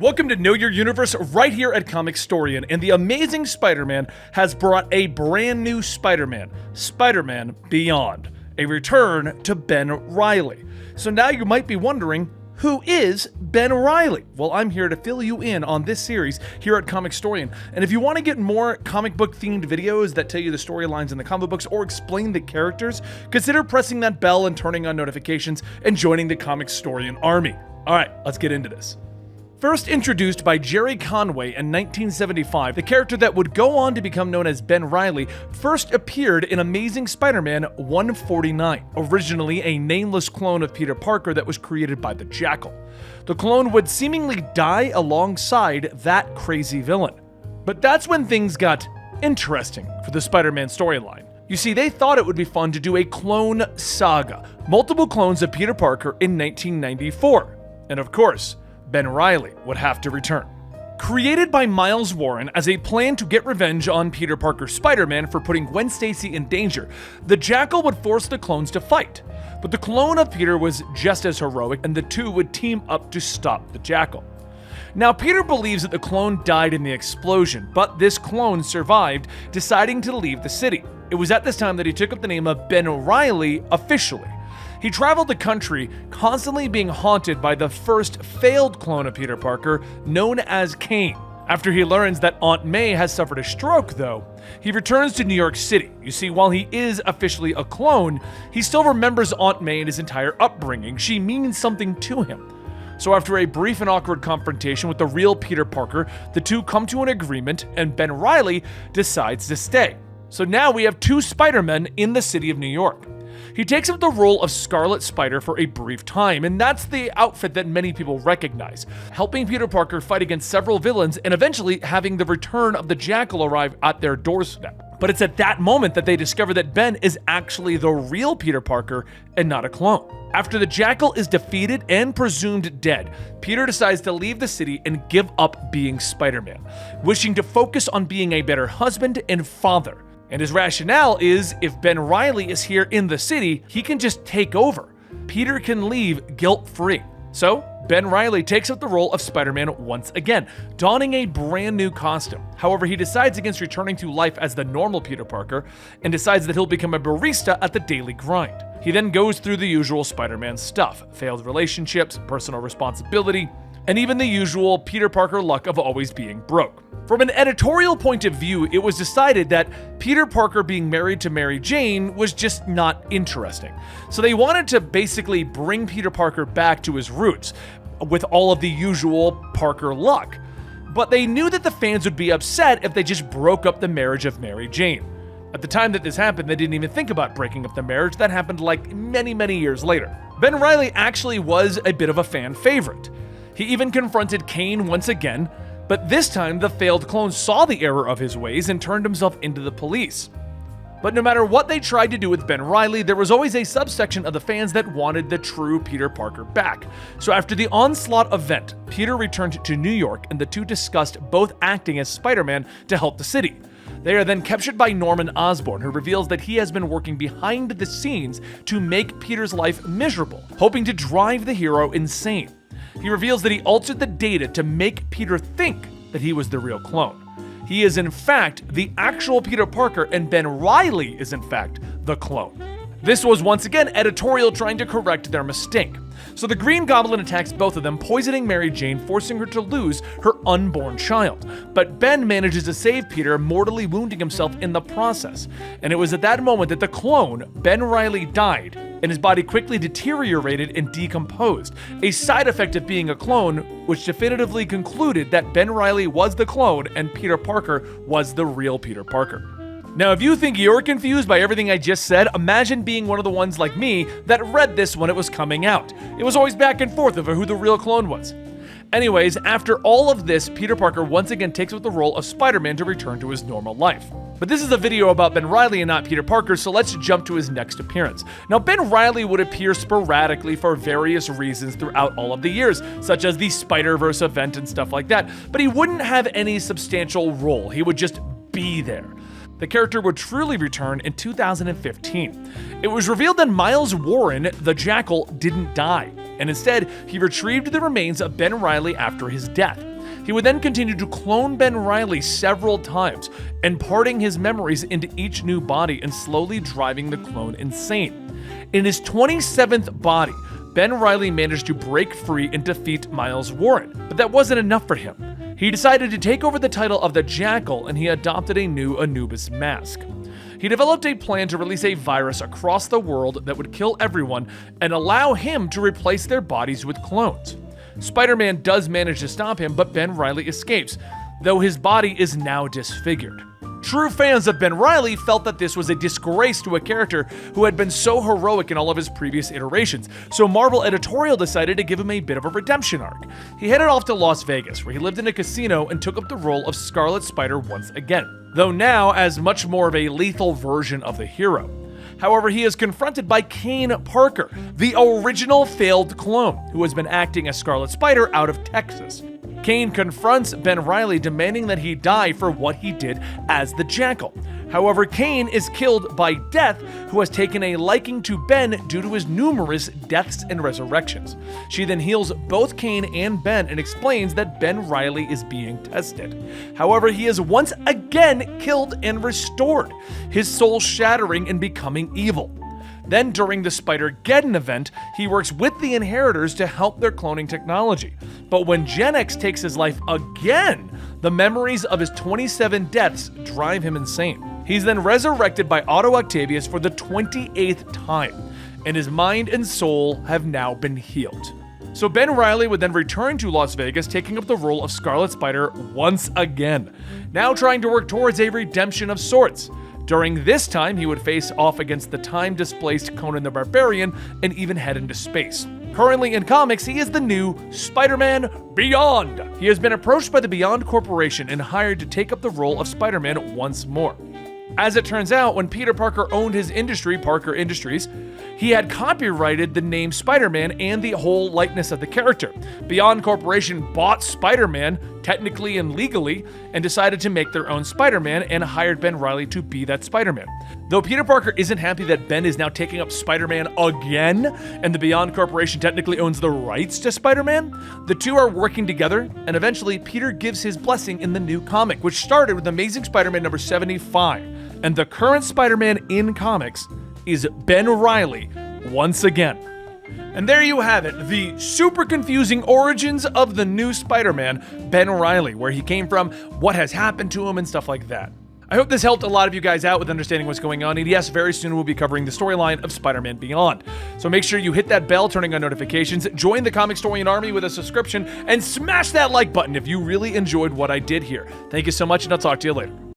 Welcome to Know Your Universe right here at Comicstorian, and the Amazing Spider-Man has brought a brand new Spider-Man, Spider-Man Beyond, a return to Ben Reilly. So now you might be wondering, who is Ben Reilly? Well, I'm here to fill you in on this series here at Comicstorian. And if you want to get more comic book themed videos that tell you the storylines in the comic books or explain the characters, consider pressing that bell and turning on notifications and joining the Comicstorian army. All right, let's get into this. First introduced by Jerry Conway in 1975, the character that would go on to become known as Ben Reilly first appeared in Amazing Spider-Man 149, originally a nameless clone of Peter Parker that was created by the Jackal. The clone would seemingly die alongside that crazy villain. But that's when things got interesting for the Spider-Man storyline. You see, they thought it would be fun to do a clone saga, multiple clones of Peter Parker in 1994. And of course, Ben Reilly would have to return. Created by Miles Warren as a plan to get revenge on Peter Parker's Spider-Man for putting Gwen Stacy in danger, the Jackal would force the clones to fight. But the clone of Peter was just as heroic, and the two would team up to stop the Jackal. Now, Peter believes that the clone died in the explosion, but this clone survived, deciding to leave the city. It was at this time that he took up the name of Ben Reilly officially. He traveled the country, constantly being haunted by the first failed clone of Peter Parker, known as Kane. After he learns that Aunt May has suffered a stroke, though, he returns to New York City. You see, while he is officially a clone, he still remembers Aunt May and his entire upbringing. She means something to him. So after a brief and awkward confrontation with the real Peter Parker, the two come to an agreement, and Ben Reilly decides to stay. So now we have two Spider-Men in the city of New York. He takes up the role of Scarlet Spider for a brief time, and that's the outfit that many people recognize, helping Peter Parker fight against several villains and eventually having the return of the Jackal arrive at their doorstep. But it's at that moment that they discover that Ben is actually the real Peter Parker and not a clone. After the Jackal is defeated and presumed dead, Peter decides to leave the city and give up being Spider-Man, wishing to focus on being a better husband and father. And his rationale is, if Ben Reilly is here in the city, he can just take over. Peter can leave guilt-free. So, Ben Reilly takes up the role of Spider-Man once again, donning a brand new costume. However, he decides against returning to life as the normal Peter Parker and decides that he'll become a barista at the Daily Grind. He then goes through the usual Spider-Man stuff: failed relationships, personal responsibility, and even the usual Peter Parker luck of always being broke. From an editorial point of view, it was decided that Peter Parker being married to Mary Jane was just not interesting. So they wanted to basically bring Peter Parker back to his roots with all of the usual Parker luck. But they knew that the fans would be upset if they just broke up the marriage of Mary Jane. At the time that this happened, they didn't even think about breaking up the marriage. That happened like many years later. Ben Reilly actually was a bit of a fan favorite. He even confronted Kane once again, but this time the failed clone saw the error of his ways and turned himself into the police. But no matter what they tried to do with Ben Reilly, there was always a subsection of the fans that wanted the true Peter Parker back. So after the Onslaught event, Peter returned to New York and the two discussed both acting as Spider-Man to help the city. They are then captured by Norman Osborn, who reveals that he has been working behind the scenes to make Peter's life miserable, hoping to drive the hero insane. He reveals that he altered the data to make Peter think that he was the real clone. He is in fact the actual Peter Parker, and Ben Reilly is in fact the clone. This was once again editorial trying to correct their mistake. So the Green Goblin attacks both of them, poisoning Mary Jane, forcing her to lose her unborn child. But Ben manages to save Peter, mortally wounding himself in the process. And it was at that moment that the clone, Ben Reilly, died, and his body quickly deteriorated and decomposed, a side effect of being a clone, which definitively concluded that Ben Reilly was the clone and Peter Parker was the real Peter Parker. Now, if you think you're confused by everything I just said, imagine being one of the ones like me that read this when it was coming out. It was always back and forth over who the real clone was. Anyways, after all of this, Peter Parker once again takes up the role of Spider-Man to return to his normal life. But this is a video about Ben Reilly and not Peter Parker, so let's jump to his next appearance. Now, Ben Reilly would appear sporadically for various reasons throughout all of the years, such as the Spider-Verse event and stuff like that, but he wouldn't have any substantial role. He would just be there. The character would truly return in 2015. It was revealed that Miles Warren, the Jackal, didn't die, and instead, he retrieved the remains of Ben Reilly after his death, He would then continue to clone Ben Reilly several times, imparting his memories into each new body and slowly driving the clone insane. In his 27th body, Ben Reilly managed to break free and defeat Miles Warren, but that wasn't enough for him. He decided to take over the title of the Jackal, and he adopted a new Anubis mask. He developed a plan to release a virus across the world that would kill everyone and allow him to replace their bodies with clones. Spider-Man does manage to stop him, but Ben Reilly escapes, though his body is now disfigured. True fans of Ben Reilly felt that this was a disgrace to a character who had been so heroic in all of his previous iterations, so Marvel Editorial decided to give him a bit of a redemption arc. He headed off to Las Vegas, where he lived in a casino and took up the role of Scarlet Spider once again, though now as much more of a lethal version of the hero. However, he is confronted by Kane Parker, the original failed clone, who has been acting as Scarlet Spider out of Texas. Kane confronts Ben Reilly, demanding that he die for what he did as the Jackal. However, Kane is killed by Death, who has taken a liking to Ben due to his numerous deaths and resurrections. She then heals both Kane and Ben and explains that Ben Reilly is being tested. However, he is once again killed and restored, his soul shattering and becoming evil. Then, during the Spider-Geddon event, he works with the Inheritors to help their cloning technology. But when Gen X takes his life again, the memories of his 27 deaths drive him insane. He's then resurrected by Otto Octavius for the 28th time, and his mind and soul have now been healed. So Ben Reilly would then return to Las Vegas, taking up the role of Scarlet Spider once again, now trying to work towards a redemption of sorts. During this time, he would face off against the time-displaced Conan the Barbarian and even head into space. Currently in comics, he is the new Spider-Man Beyond. He has been approached by the Beyond Corporation and hired to take up the role of Spider-Man once more. As it turns out, when Peter Parker owned his industry, Parker Industries, he had copyrighted the name Spider-Man and the whole likeness of the character. Beyond Corporation bought Spider-Man, technically and legally, and decided to make their own Spider-Man and hired Ben Reilly to be that Spider-Man. Though Peter Parker isn't happy that Ben is now taking up Spider-Man again, and the Beyond Corporation technically owns the rights to Spider-Man, the two are working together, and eventually Peter gives his blessing in the new comic, which started with Amazing Spider-Man number 75. And the current Spider-Man in comics is Ben Reilly once again. And there you have it, the super confusing origins of the new Spider-Man, Ben Reilly, where he came from, what has happened to him, and stuff like that. I hope this helped a lot of you guys out with understanding what's going on, and yes, very soon we'll be covering the storyline of Spider-Man Beyond. So make sure you hit that bell, turning on notifications, join the Comicstorian Army with a subscription, and smash that like button if you really enjoyed what I did here. Thank you so much, and I'll talk to you later.